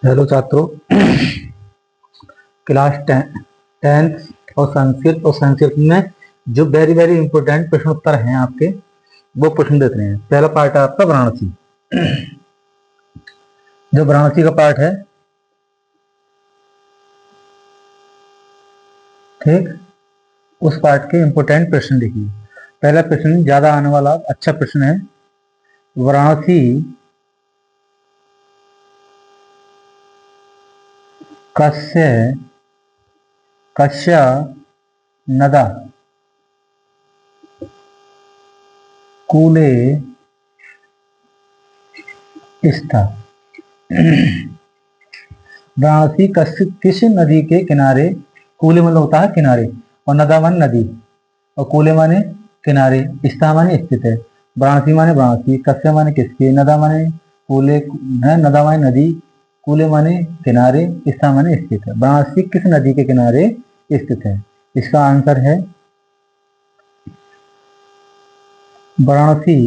Hello छात्रों। Class 10th और संस्कृत में जो वेरी वेरी इंपॉर्टेंट प्रश्न उत्तर हैं आपके, वो प्रश्न देते हैं। पहला पार्ट है आपका वाराणसी। जो वाराणसी का पार्ट है, ठीक, उस पार्ट के इंपॉर्टेंट प्रश्न लिखिए। पहला प्रश्न ज्यादा आने वाला अच्छा प्रश्न है। वाराणसी कस्य कस्य नदा कूले स्था। वाराणसी किस नदी के किनारे, कूले मतलब होता है किनारे, और नदा माने नदी, और कूले माने किनारे, स्था माने स्थित है। वाराणसी माने वाराणसी, कस्य माने किसके, नदा माने कूले है, नदा माने नदी, कूले माने किनारे, स्था माने स्थित है। वाराणसी किस नदी के किनारे स्थित है? इसका आंसर है वाराणसी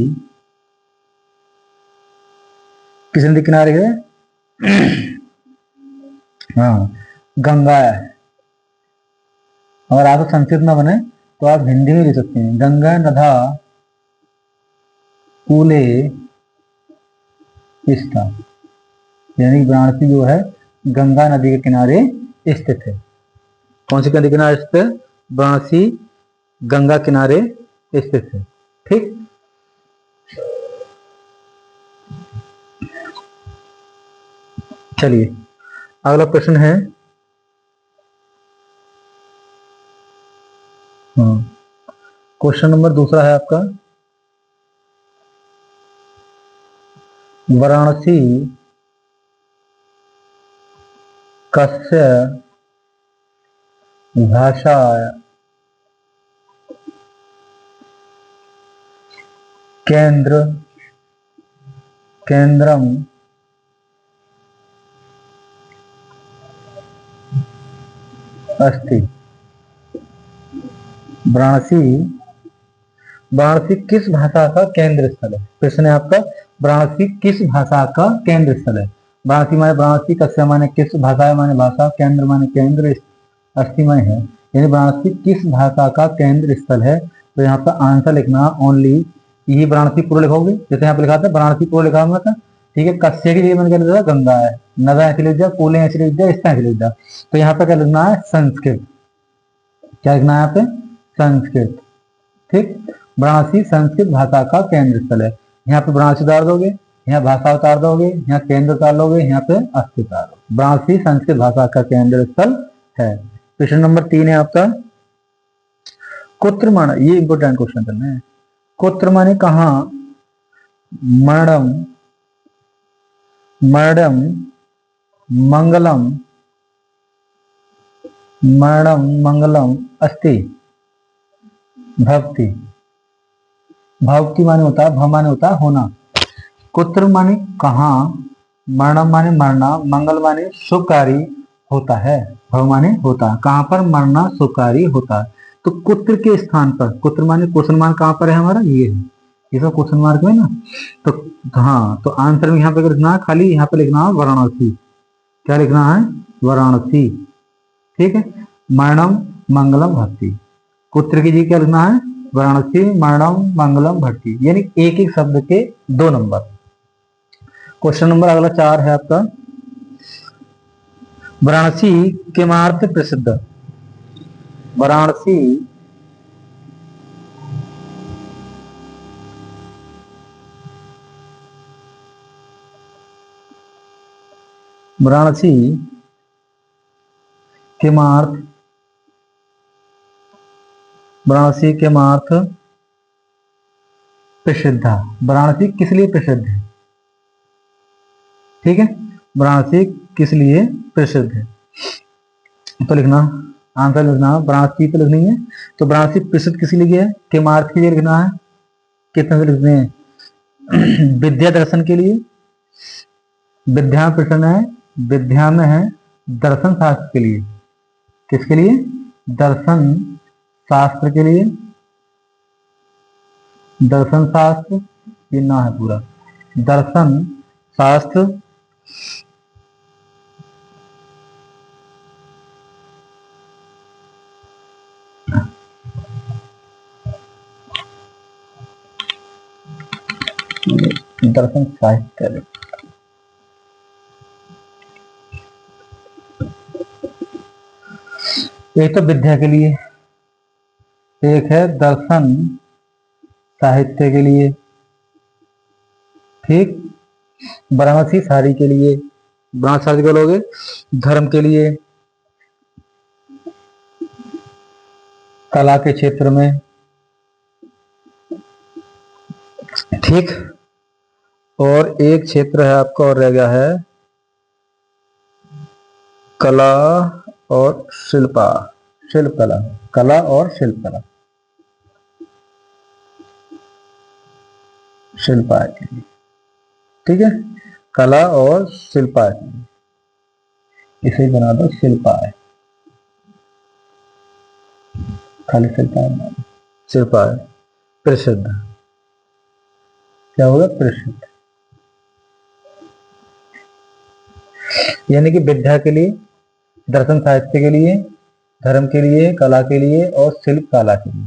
किस नदी के किनारे है? हाँ, गंगा है। अगर आपको संस्कृत में बने तो आप हिंदी में लिख सकते हैं, गंगा नदा कूले स्था। यानी वाराणसी जो है गंगा नदी के किनारे स्थित है। कौन सी नदी के किनारे स्थित है? वाराणसी गंगा किनारे स्थित है। ठीक, चलिए अगला प्रश्न है। क्वेश्चन नंबर दूसरा है आपका, वाराणसी कस्य भाषा केंद्रम अस्ति। वाराणसी वाराणसी किस भाषा का केंद्र स्थल है? प्रश्न है आपका, वाराणसी किस भाषा का केंद्र स्थल है? वाराणसी माने वाराणसी, कस्य माने किस, भाषा माने भाषा, केंद्र माने केंद्र, अस्थि माने है। यानी वाराणसी किस भाषा का केंद्र स्थल है? तो यहाँ पर आंसर लिखना ओनली यही वाराणसी पूरा लिखोगे। जैसे यहाँ पे लिखा था वाराणसी पूरा लिखा हुआ था, ठीक है। कस्य की जगह मैंने क्या लिखा? गंगा है, नदा ऐसे लिख दिया, कूले ऐसे लिख दिया, स्था ऐसे लिख दिया। तो यहाँ पे क्या लिखना है? संस्कृत। क्या लिखना है यहाँ पे? संस्कृत। ठीक, वाराणसी संस्कृत भाषा का केंद्र स्थल है। यहाँ पे वाराणसी उतार दोगे, यहाँ भाषा उतार दोगे, यहाँ केंद्र उतार लोगे, यहाँ पे अस्थि उतार दोगे। वाराणसी संस्कृत भाषा का केंद्र स्थल है। प्रश्न नंबर 3 है आपका, कुत्र माने, ये इंपोर्टेंट क्वेश्चन करना है। कुत्र माने कहाँ, मरणम मरणम मंगलम मरणम मंगलम अस्ति भक्ति। भक्ति माने होता है, भ माने होता है होना, कुत्र माने कहाँ, मरणम माने मरना, मंगल माने शुभकारी होता है, भव माने होता है, कहाँ पर मरना शुभकारी होता है। तो कुत्र के स्थान पर, कुत्र माने क्वेश्चन मार्क कहाँ पर है हमारा, ये सब क्वेश्चन मार्क में ना। तो हाँ, तो आंसर में यहाँ पे लिखना है, खाली यहाँ पे लिखना है वाराणसी। क्या लिखना है? वाराणसी। ठीक है, मरणम मंगलम भक्ति, पुत्र की जी क्या लिखना है? वाराणसी मरणम मंगलम भक्ति। यानी एक एक शब्द के 2 नंबर। क्वेश्चन नंबर अगला 4 है आपका, वाराणसी के मार्ग प्रसिद्ध। वाराणसी वाराणसी के मार्ग, वाराणसी के मार्ग प्रसिद्ध। वाराणसी किस लिए प्रसिद्ध है? ठीक है, वाराणसी किस लिए प्रसिद्ध है? तो लिखना, आंसर लिखना वाराणसी तो लिखनी है। तो वाराणसी प्रसिद्ध किस लिए है? के मार्ग के लिए लिखना है। कितने से लिखने हैं? विद्या दर्शन के लिए, विद्या प्रश्न है, विद्या में है, दर्शन शास्त्र के लिए। किसके लिए? दर्शन शास्त्र के लिए। दर्शन शास्त्र, ये ना है पूरा, दर्शन शास्त्र दर्शन साहित्य, एक तो विद्या के लिए, एक है दर्शन साहित्य के लिए, ठीक। वाराणसी सारी के लिए, वाराणसी सारी को लोगे धर्म के लिए, कला के क्षेत्र में, ठीक। और एक क्षेत्र है आपका और रह गया है कला और शिल्प कला, कला और शिल्प कला, शिल्पाय के लिए, ठीक है। कला और शिल्पाय, इसे बना दो शिल्पाय, खाली शिल्पाय बना दो, शिल्पाय प्रसिद्ध, क्या होगा प्रसिद्ध, यानी कि विद्या के लिए, दर्शन साहित्य के लिए, धर्म के लिए, कला के लिए और शिल्प कला के लिए।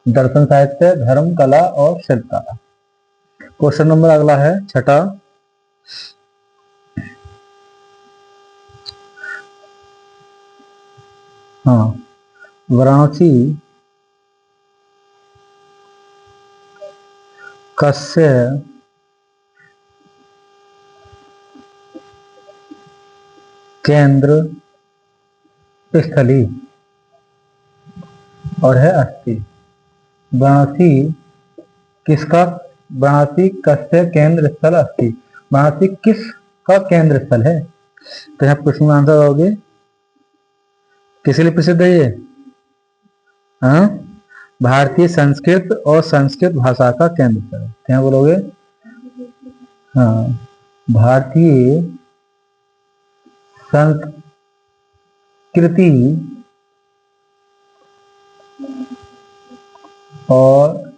दर्शन साहित्य, धर्म, कला और शिल्प कला। क्वेश्चन नंबर अगला है छठा, हाँ, वाराणसी कस्य केंद्र स्थली और है अस्थि। वाराणसी किसका, वाराणसी कस्य केंद्र स्थल अस्थि, वाराणसी किस का केंद्र स्थल है। तो यहाँ प्रश्न में आंसर आओगे, किस लिए प्रसिद्ध है ये, हाँ, भारतीय संस्कृत और संस्कृत भाषा का केंद्र स्थल है। क्या बोलोगे, हाँ, भारतीय संस्कृति और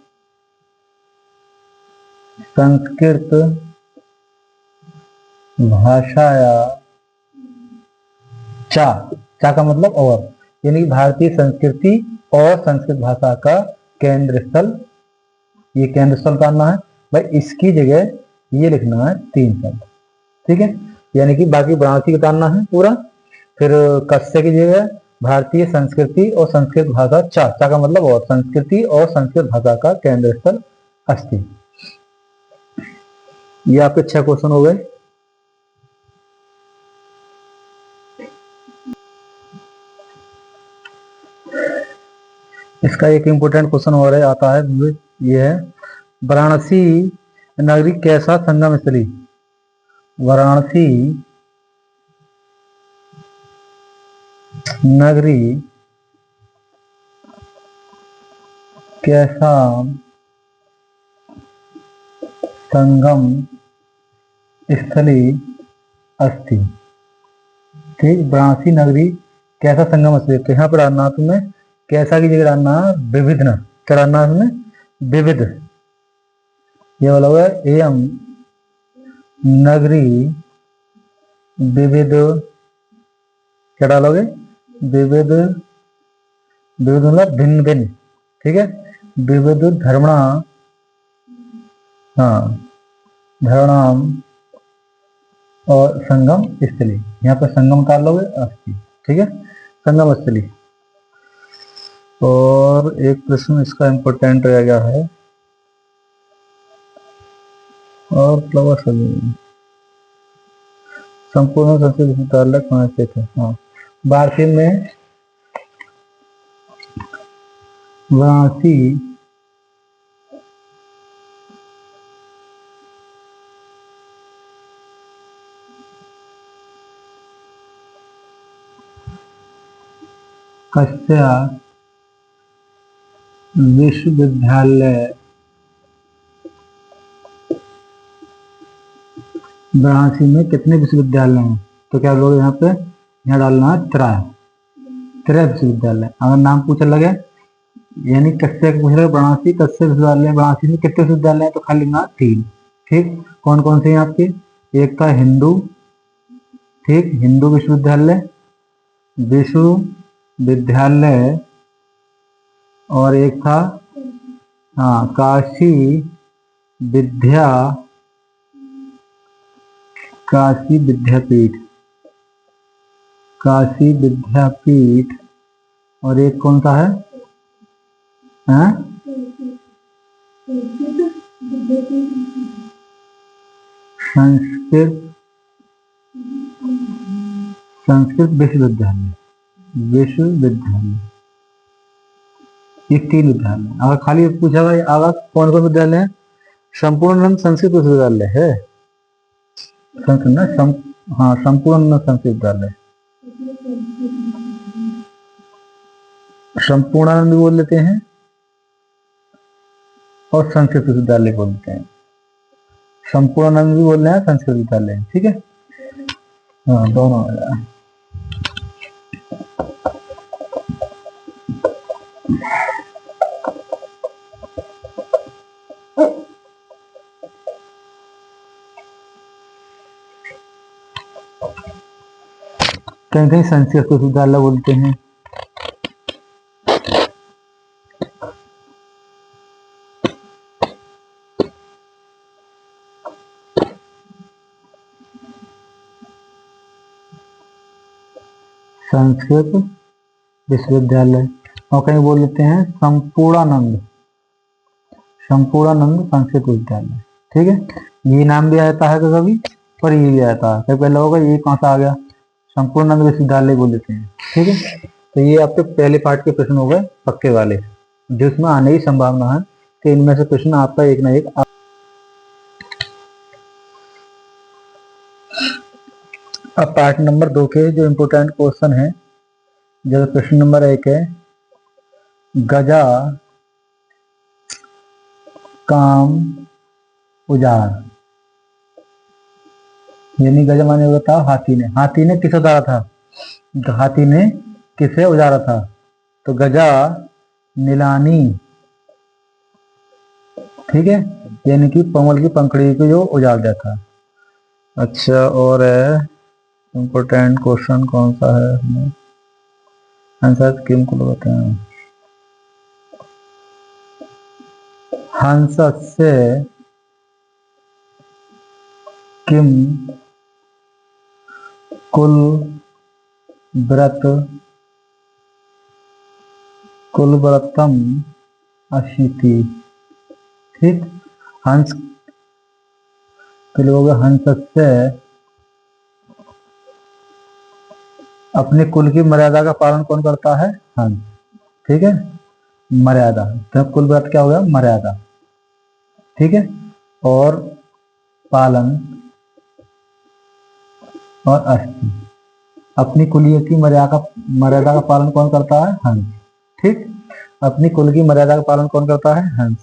संस्कृत भाषाया चा का मतलब और, यानी भारतीय संस्कृति और संस्कृत भाषा का केंद्र स्थल, ये केंद्र स्थल करना है भाई, इसकी जगह ये लिखना है 3 शब्द, ठीक है। यानी कि बाकी वाराणसी उतारना है पूरा, फिर कस्य की जगह भारतीय संस्कृति और संस्कृत भाषा, चा का मतलब और, संस्कृति और संस्कृत भाषा का केंद्र स्थल अस्थि। ये आपके 6 क्वेश्चन हो गए। इसका एक इंपोर्टेंट क्वेश्चन और है, आता है, ये है वाराणसी नगरी कैसा संगम स्थली, वाराणसी नगरी कैसा संगम स्थली अस्थि, ठीक। वाराणसी नगरी कैसा संगम स्थली, तो यहाँ पर डालना तुम्हें, कैसा की जगह डालना विविध, न क्या डालना है तुम्हें, विविध, ये वाला होगा एवं नगरी विविध, क्या डालोगे, विविध, विविध मतलब भिन्न भिन्न, ठीक है, विविध धर्मणा, हाँ, धर्मणाम और संगम स्थली, यहाँ पर संगम कर लोगे अस्थि, ठीक है, संगम स्थली। और एक प्रश्न इसका इंपोर्टेंट रह गया है, और संपूर्ण संस्कृत विश्वविद्यालय कहाँ स्थित है, हाँ, वाराणसी में, वाराणसी कस्य विश्वविद्यालय, वाराणसी में कितने विश्वविद्यालय हैं, तो क्या लोग यहाँ पे, यहाँ डालना है त्रय विश्वविद्यालय। अगर नाम पूछने लगे, यानी कस्य पूछ रहे वाराणसी कस्य विश्वविद्यालय, वाराणसी में कितने विश्वविद्यालय है, तो खाली ना 3, ठीक। कौन कौन से हैं आपके, एक था हिंदू, ठीक, हिंदू विश्वविद्यालय, विश्वविद्यालय, और एक था, हाँ, काशी विद्या काशी विद्यापीठ, काशी विद्यापीठ। और एक कौन सा है? संस्कृत, संस्कृत विश्वविद्यालय, विश्वविद्यालय। ये 3 विद्यालय। अगर खाली पूछा भाई आगे कौन कौन विद्यालय है? संपूर्णानंद संस्कृत विश्वविद्यालय है, संस्कृत ना हाँ, संपूर्णानंद संस्कृत विद्यालय, संपूर्णानंद भी बोल लेते हैं और संस्कृत विश्वविद्यालय बोलते हैं। संपूर्णानंद भी बोल रहे हैं, संस्कृत विद्यालय, ठीक है। हाँ, दोनों हो जाए। कहीं कहीं संस्कृत विश्वविद्यालय बोलते हैं। संस्कृत विश्वविद्यालय, और कहीं बोल लेते हैं संपूर्णानंद, संपूर्णानंद संस्कृत विद्यालय, ठीक है। ये नाम भी आता है कभी, पर ये भी आता है। पहले होगा ये कौन सा आ गया? संपूर्णानंद विश्वविद्यालय बोल देते हैं, ठीक है। तो ये आपके पहले पार्ट के प्रश्न हो गए पक्के वाले, जिसमें आने की संभावना है कि इनमें से प्रश्न आपका एक ना एक। अब पार्ट नंबर 2 के जो इम्पोर्टेंट क्वेश्चन है, जैसे प्रश्न नंबर 1 है, गजा काम उजार, यानी गजा माने होता हाथी ने, हाथी ने किसे उजारा था? तो हाथी ने किसे उजारा था? तो गजा नीलानी, ठीक है, यानी कि पमल की पंखड़ी को जो उजाड़ दिया था। अच्छा, और इम्पोर्टेंट क्वेश्चन कौन सा है? आंसर किम को बताएं। हंस से किम कुल व्रतम अशीति, ठीक। हंस के लोग हंस से अपने कुल की मर्यादा का पालन कौन करता है? हंस, ठीक है। मर्यादा, तो कुल व्रत क्या हो गया? मर्यादा, ठीक है। और पालन और अस्थि, अपनी कुलीय की मर्यादा का पालन कौन करता है? हंस, ठीक। अपनी कुल की मर्यादा का पालन कौन करता है? हंस।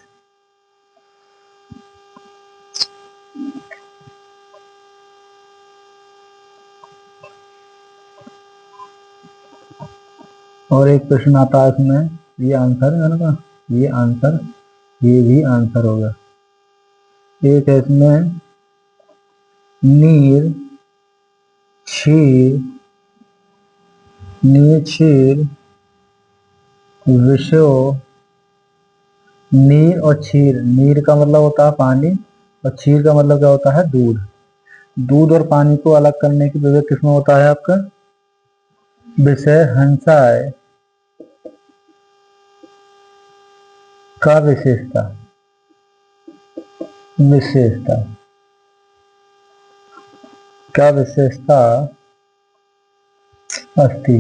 और एक प्रश्न आता है इसमें, ये आंसर है ना, ये आंसर, ये भी आंसर होगा। एक है इसमें नीर क्षीर विषो, नीर और क्षीर, नीर का मतलब होता है पानी और क्षीर का मतलब क्या होता है? दूध। दूध और पानी को अलग करने की विवेक किसमें होता है आपका? विषय हंसाय का विशेषता, क्या विशेषता अस्ति,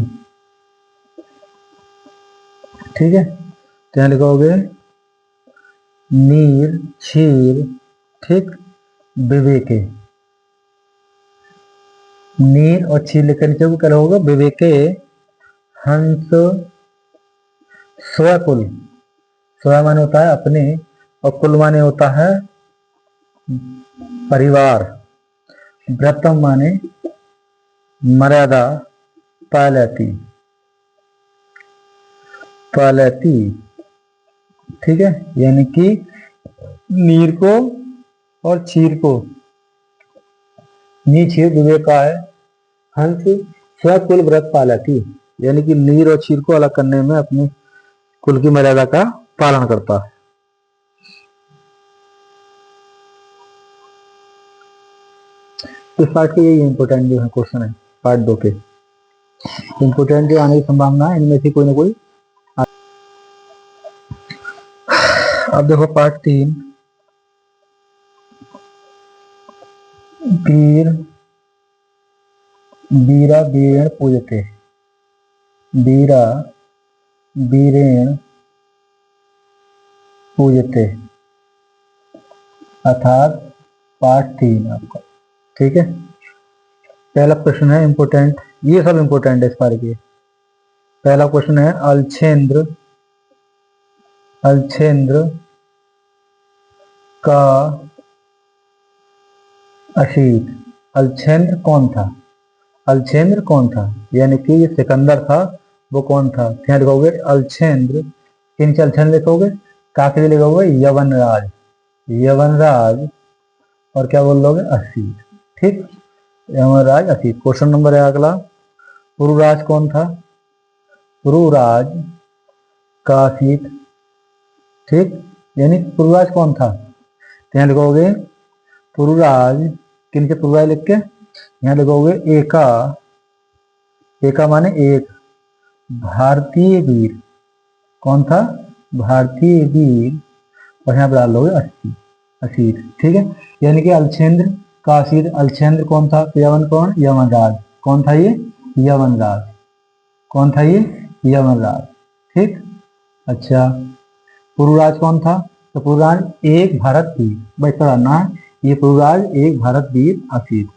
ठीक है। तो यहाँ लिखोगे नीर क्षीर, ठीक, विवेके, नीर और क्षीर लिखकर नीचे क्या होगा? विवेके हंस स्वकुल, स्व माने होता है अपने और कुल माने होता है परिवार, व्रतम माने मर्यादा, पालती, ठीक है। यानी कि नीर को और क्षीर को, नीर क्षीर विवेक का है, हंस स्वकुल व्रत पालती, यानी कि नीर और क्षीर को अलग करने में अपनी कुल की मर्यादा का पालन करता है। इस पार्ट के यही इंपोर्टेंट जो है क्वेश्चन है पार्ट 2 के। इंपोर्टेंट जो आने की संभावना है इनमें से कोई ना कोई। अब देखो पार्ट 3, वीर वीरा वीरेण पूजते, वीरा वीरेण पूजते, अर्थात पार्ट 3 आपका। ठीक है, पहला प्रश्न है इंपोर्टेंट, ये सब इंपोर्टेंट है इस बार के। पहला क्वेश्चन है अलछेंद्र अलछेंद्र का अशीत। अलछेंद्र कौन था? अलछेंद्र कौन था, यानी कि ये सिकंदर था, वो कौन था? क्या लिखोगे? अलछेंद्र, किन अलछेंद्र लिखोगे? काके लिखोगे यवनराज, यवनराज, और क्या बोल लोगे? असीत। ठीक, यवनराज असीत। क्वेश्चन नंबर है अगला, पुरुराज कौन था? पुरुराज का असीत। ठीक, यानी पुरुराज कौन था? यहाँ लिखोगे पुरुराज, किन के पुरुराज लिख के यहाँ लिखोगे एका, एका माने एक, भारतीय वीर। कौन था? भारतीय वीर, और यहाँ पर डाल लोगे 80 असीत। ठीक है, यानी कि अलछेंद्र का असीत। अलछेंद्र कौन था? यवन कौन? यवनराज। कौन था ये? यवनराज। कौन था ये? यवनराज। ठीक, अच्छा, पुरुराज कौन था? तो पुरुराज एक भारत वीर, भाई पढ़ना है, ये पुरुराज एक भारत वीर असीत।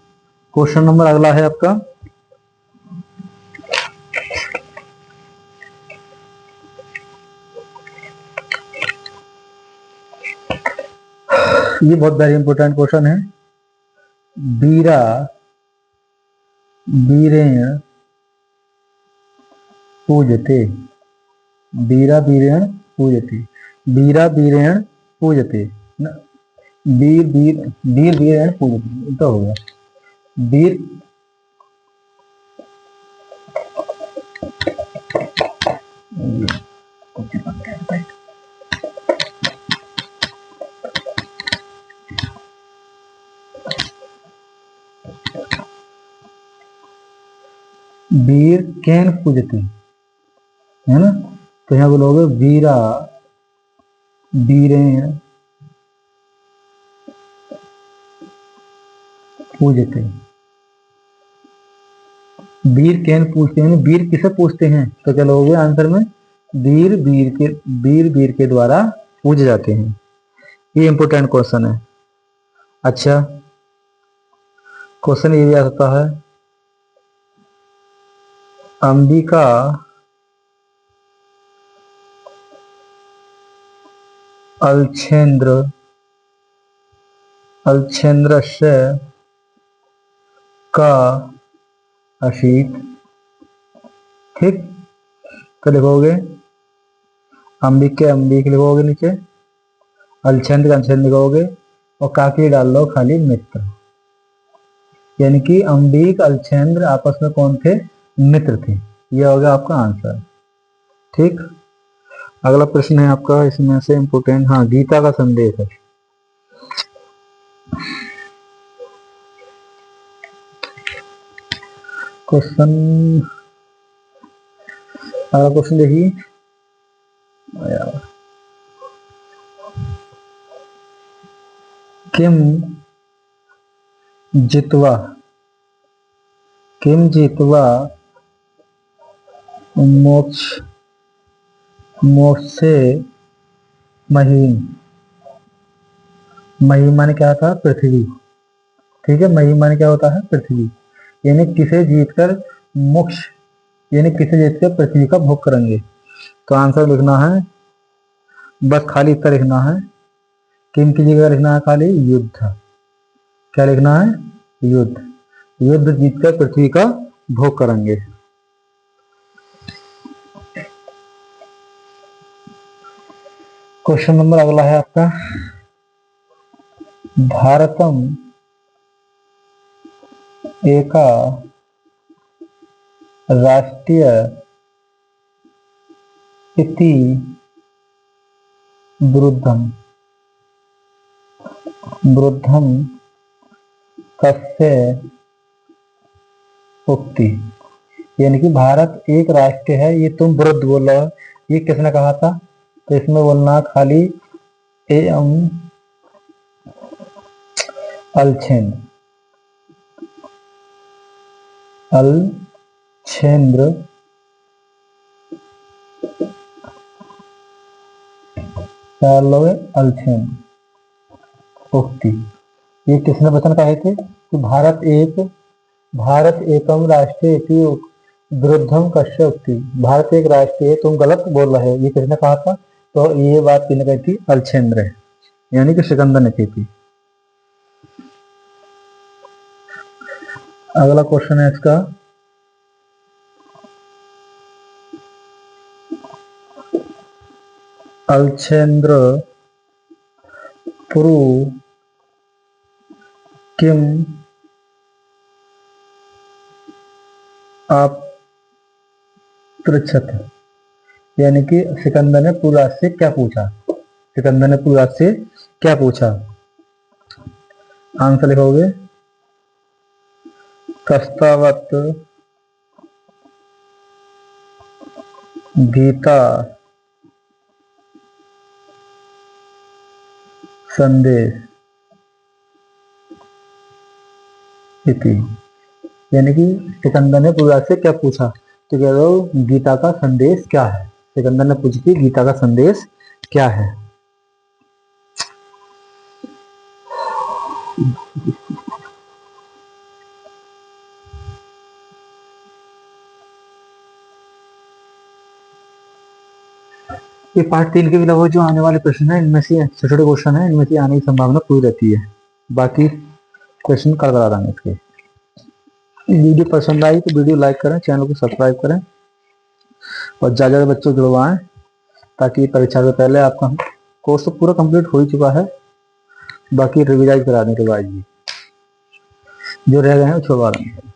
क्वेश्चन नंबर अगला है आपका, ये बहुत वेरी इंपोर्टेंट क्वेश्चन है। वीरा वीरेण पूजते, वीरा वीरेण पूजते, वीरा वीरेण पूजते न, वीर वीर वीर वीरेण पूजते, तो हो गया वीर। वीर कैन पूजते है ना, तो यहाँ बोलोगे वीरा वीरेण पूजते। वीर कैन पूजते हैं, वीर किसे पूजते हैं? तो क्या लोगे आंसर में? वीर वीर के द्वारा पूजे जाते हैं। ये इंपोर्टेंट क्वेश्चन है। अच्छा, क्वेश्चन ये भी आ सकता है, अंबिका अलछेंद्र अलछेंद्रस्य का अशीत। ठीक, तो लिखोगे अंबिके अंबिक लिखोगे नीचे, अलछेंद्र अलछेंद्र लिखोगे, और काकी डाल लो खाली मित्र, यानी कि अंबिक अलछेंद्र आपस में कौन थे? मित्र थे। यह हो गया आपका आंसर। ठीक, अगला प्रश्न है आपका इसमें से इंपोर्टेंट, हाँ, गीता का संदेश है। क्वेश्चन, अगला क्वेश्चन देखिए, किम जित्वा किम जित्वा मोक्ष मोक्षे महीम। महीम माने क्या था? पृथ्वी। ठीक है, महीम माने क्या होता है? पृथ्वी, यानी किसे जीतकर मोक्ष, यानी किसे जीतकर पृथ्वी का भोग करेंगे। तो आंसर लिखना है, बस खाली इतना लिखना है, किम की जगह लिखना है खाली युद्ध। क्या लिखना है? युद्ध। युद्ध जीतकर पृथ्वी का भोग करेंगे। क्वेश्चन नंबर अगला है आपका, भारतम एका राष्ट्रीय इति वृद्धम वृद्धम कस्य उक्ति, यानी कि भारत एक राष्ट्र है, ये तुम विरुद्ध बोल रहे हो, ये किसने कहा था? तो इसमें बोलना खाली एम अलछेंद्र, अलछेंद्र अलछेंद्र उक्ति, ये किसने वचन कहे थे कि भारत एकम राष्ट्र इति विरुद्धम कश्य उक्ति, भारत एक राष्ट्र है, तुम गलत बोल रहे हो, ये किसने कहा था? तो ये बात किसने कही थी? अलछेंद्र, यानी कि सिकंदर ने की थी। अगला क्वेश्चन है इसका, अलछेंद्र पुरु किम अपृच्छत, यानी कि सिकंदर ने पुरुराज से क्या पूछा? सिकंदर ने पुरुराज से क्या पूछा? आंसर लिखोगे कस्तावत गीता संदेश इति, यानी कि सिकंदर ने पुरुराज से क्या पूछा? तो कह रहे हो गीता का संदेश क्या है? सिकंदर ने पूछी थी गीता का संदेश क्या है। ये पार्ट 3 के अलावा जो आने वाले प्रश्न है, इनमें से छोटे छोटे क्वेश्चन है, इनमें से आने की संभावना पूरी रहती है, बाकी क्वेश्चन कल करा देंगे इसके। वीडियो पसंद आई तो वीडियो लाइक करें, चैनल को सब्सक्राइब करें और ज़्यादा बच्चों जुड़वाएं, ताकि परीक्षा से पहले आपका कोर्स तो पूरा कंप्लीट हो ही चुका है, बाकी रिविजाइज करा दें, रिवाइज भी जो रह गए हैं वो छुड़वा देंगे।